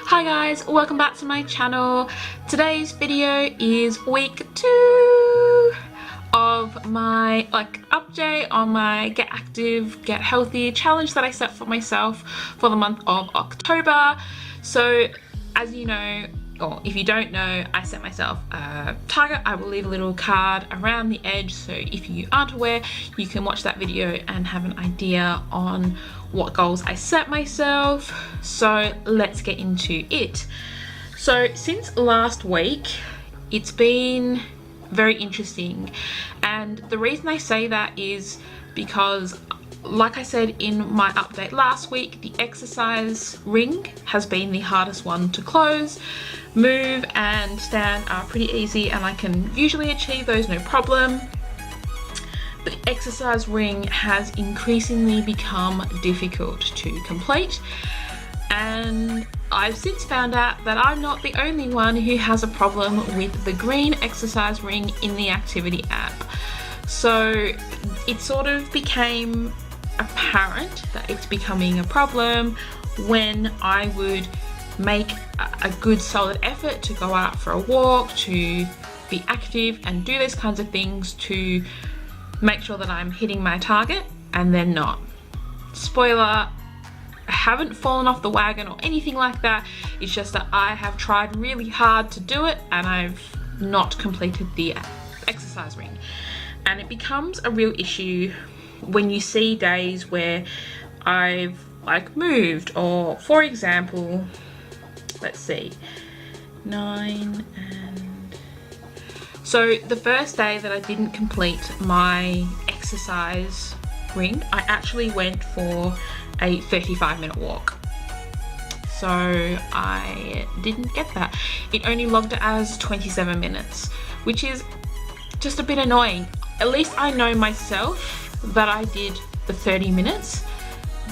Hi guys, welcome back to my channel. Today's video is week 2 of my update on my Get Active, Get Healthy challenge that I set for myself for the month of October. So as you know, or if you don't know, I set myself a target. I will leave a little card around the edge, so if you aren't aware, you can watch that video and have an idea on what goals I set myself. So let's get into it. So since last week, it's been very interesting, and the reason I say that is because, like I said in my update last week, the exercise ring has been the hardest one to close. Move and stand are pretty easy and I can usually achieve those no problem. The exercise ring has increasingly become difficult to complete, and I've since found out that I'm not the only one who has a problem with the green exercise ring in the activity app. So it sort of became apparent that it's becoming a problem when I would make a good solid effort to go out for a walk, to be active and do those kinds of things to make sure that I'm hitting my target, and then not. Spoiler, I haven't fallen off the wagon or anything like that. It's just that I have tried really hard to do it and I've not completed the exercise ring. And it becomes a real issue when you see days where I've moved, or for example, let's see, 9 and so the first day that I didn't complete my exercise ring, I actually went for a 35-minute walk. So I didn't get that. It only logged it as 27 minutes, which is just a bit annoying. At least I know myself that I did the 30 minutes,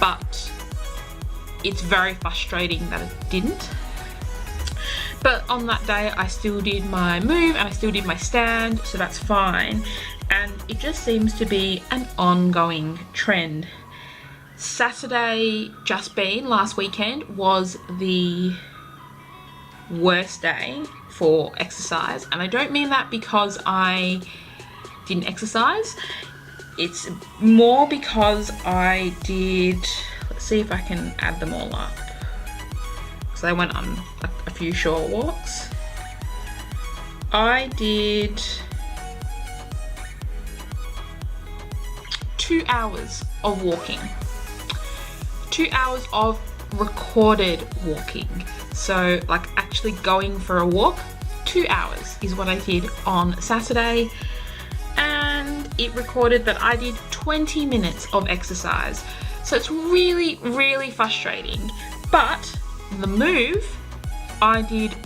but it's very frustrating that it didn't. But on that day I still did my move and I still did my stand, so that's fine. And it just seems to be an ongoing trend. Saturday just been last weekend was the worst day for exercise, and I don't mean that because I didn't exercise. It's more because I did, let's see if I can add them all up, because I went on a few short walks. I did 2 hours of walking, 2 hours of recorded walking. So like actually going for a walk, 2 hours is what I did on Saturday. And it recorded that I did 20 minutes of exercise. So it's really, really frustrating. But the move, I did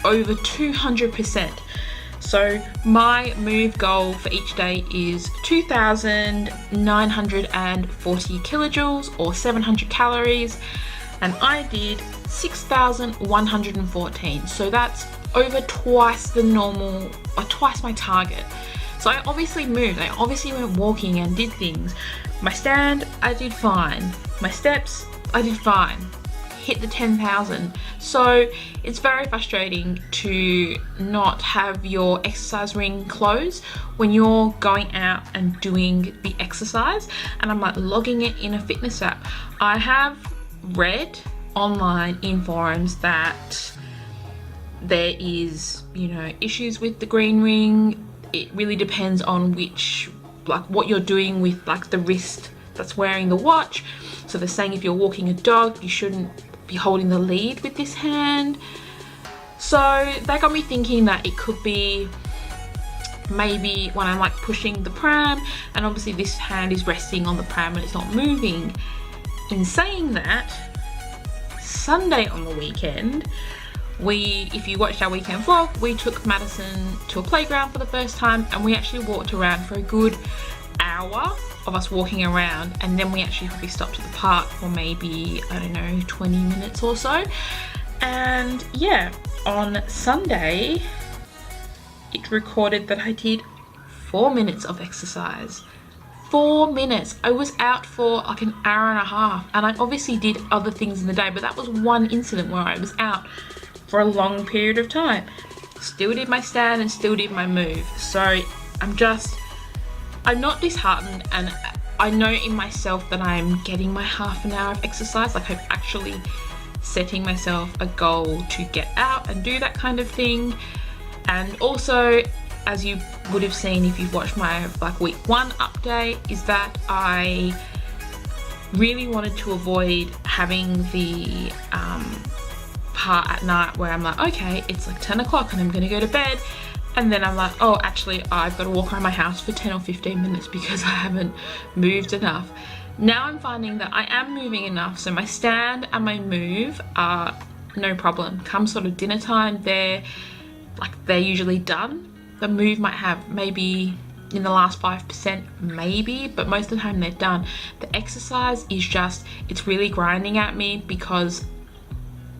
over 200%. So my move goal for each day is 2,940 kilojoules or 700 calories. And I did 6,114. So that's over twice the normal, or twice my target. So I obviously moved, I obviously went walking and did things. My stand, I did fine. My steps, I did fine. Hit the 10,000. So it's very frustrating to not have your exercise ring close when you're going out and doing the exercise. And I'm like logging it in a fitness app. I have read online in forums that there is, you know, issues with the green ring. It really depends on which, what you're doing with the wrist that's wearing the watch. So they're saying if you're walking a dog, you shouldn't be holding the lead with this hand. So that got me thinking that it could be maybe when I'm pushing the pram, and obviously this hand is resting on the pram and it's not moving. In saying that, Sunday on the weekend, if you watched our weekend vlog, we took Madison to a playground for the first time, and we actually walked around for a good hour of us walking around, and then we actually probably stopped at the park for maybe, I don't know, 20 minutes or so. And yeah, on Sunday it recorded that I did 4 minutes of exercise, 4 minutes. I was out for like an hour and a half, and I obviously did other things in the day, but that was one incident where I was out for a long period of time. Still did my stand and still did my move. So I'm not disheartened, and I know in myself that I'm getting my half an hour of exercise. Like, I'm actually setting myself a goal to get out and do that kind of thing. And also, as you would have seen if you've watched my like week 1 update, is that I really wanted to avoid having the part at night where I'm like, okay, it's like 10 o'clock and I'm gonna go to bed, and then I'm like, oh, actually I've got to walk around my house for 10 or 15 minutes because I haven't moved enough. Now I'm finding that I am moving enough, so my stand and my move are no problem. Come sort of dinner time, they're usually done. The move might have maybe in the last 5%, maybe, but most of the time they're done. The exercise is just, it's really grinding at me because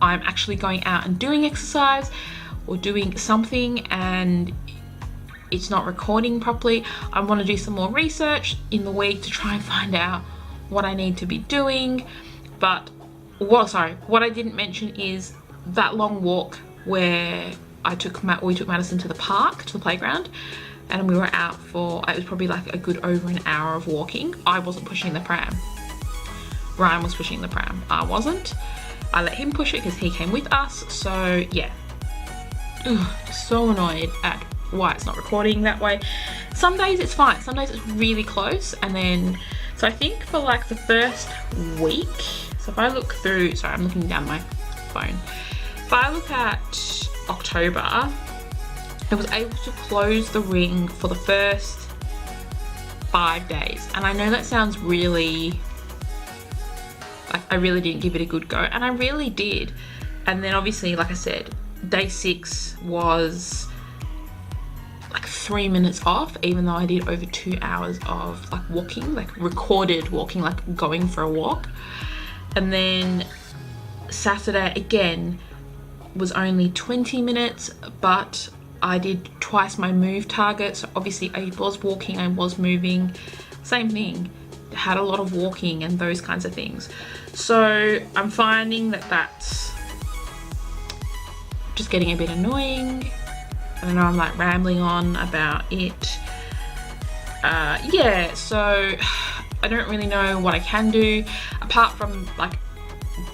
I'm actually going out and doing exercise or doing something and it's not recording properly. I want to do some more research in the week to try and find out what I need to be doing. But what I didn't mention is that long walk where we took Madison to the park, to the playground, and we were out for, it was probably like a good over an hour of walking. I wasn't pushing the pram. Ryan was pushing the pram. I wasn't. I let him push it because he came with us. So yeah, so annoyed at why it's not recording that way. Some days it's fine. Some days it's really close. And then, so I think for like the first week, so if I look through, sorry, I'm looking down my phone. If I look at October, I was able to close the ring for the first 5 days. And I know that sounds really, like, I really didn't give it a good go, and I really did. And then obviously, like I said, day 6 was like 3 minutes off, even though I did over 2 hours of like walking, like recorded walking, like going for a walk. And then Saturday again was only 20 minutes, but I did twice my move target. So obviously I was walking, I was moving, same thing, had a lot of walking and those kinds of things. So I'm finding that that's just getting a bit annoying. I know I'm like rambling on about it. Yeah, so I don't really know what I can do apart from like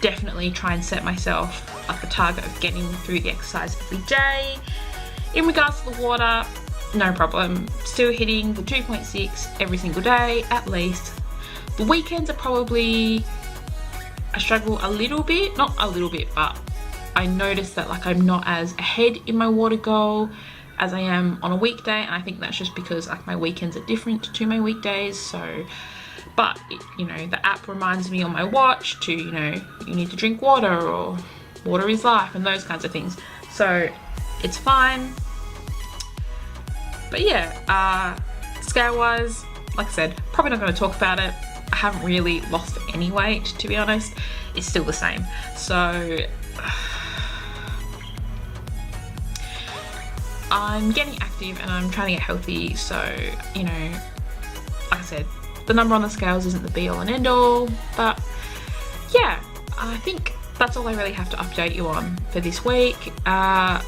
definitely try and set myself like the target of getting through the exercise every day. In regards to the water, no problem. Still hitting the 2.6 every single day at least. The weekends are probably, I struggle a little bit, not a little bit, but I notice that like I'm not as ahead in my water goal as I am on a weekday, and I think that's just because like my weekends are different to my weekdays. So, but you know, the app reminds me on my watch to, you know, you need to drink water, or water is life, and those kinds of things. So it's fine. But yeah, scale wise, like I said, probably not going to talk about it. I haven't really lost any weight, to be honest. It's still the same. So I'm getting active and I'm trying to get healthy. So, you know, like I said, the number on the scales isn't the be all and end all, but yeah, I think that's all I really have to update you on for this week. I'm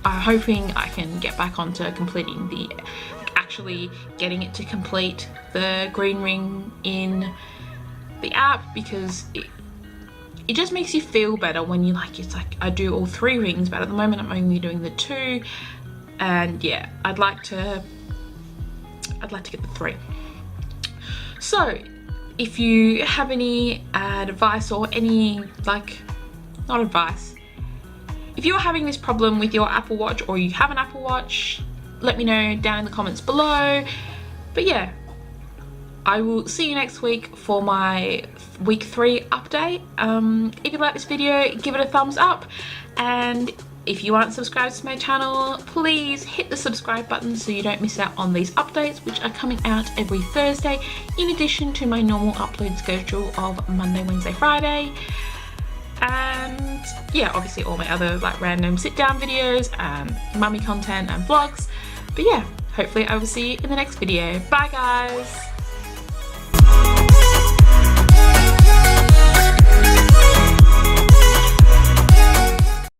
hoping I can get back onto completing the, actually getting it to complete the green ring in the app, because it just makes you feel better when you like, it's like I do all 3 rings, but at the moment I'm only doing the 2, and yeah, I'd like to get the 3. So if you have any advice or any, like, not advice, if you're having this problem with your Apple Watch or you have an Apple Watch, let me know down in the comments below. But yeah, I will see you next week for my week 3 update. If you like this video, give it a thumbs up, and if you aren't subscribed to my channel, please hit the subscribe button so you don't miss out on these updates, which are coming out every Thursday, in addition to my normal upload schedule of Monday, Wednesday, Friday. And yeah, obviously all my other like random sit down videos and mummy content and vlogs. But yeah, hopefully I will see you in the next video. Bye guys!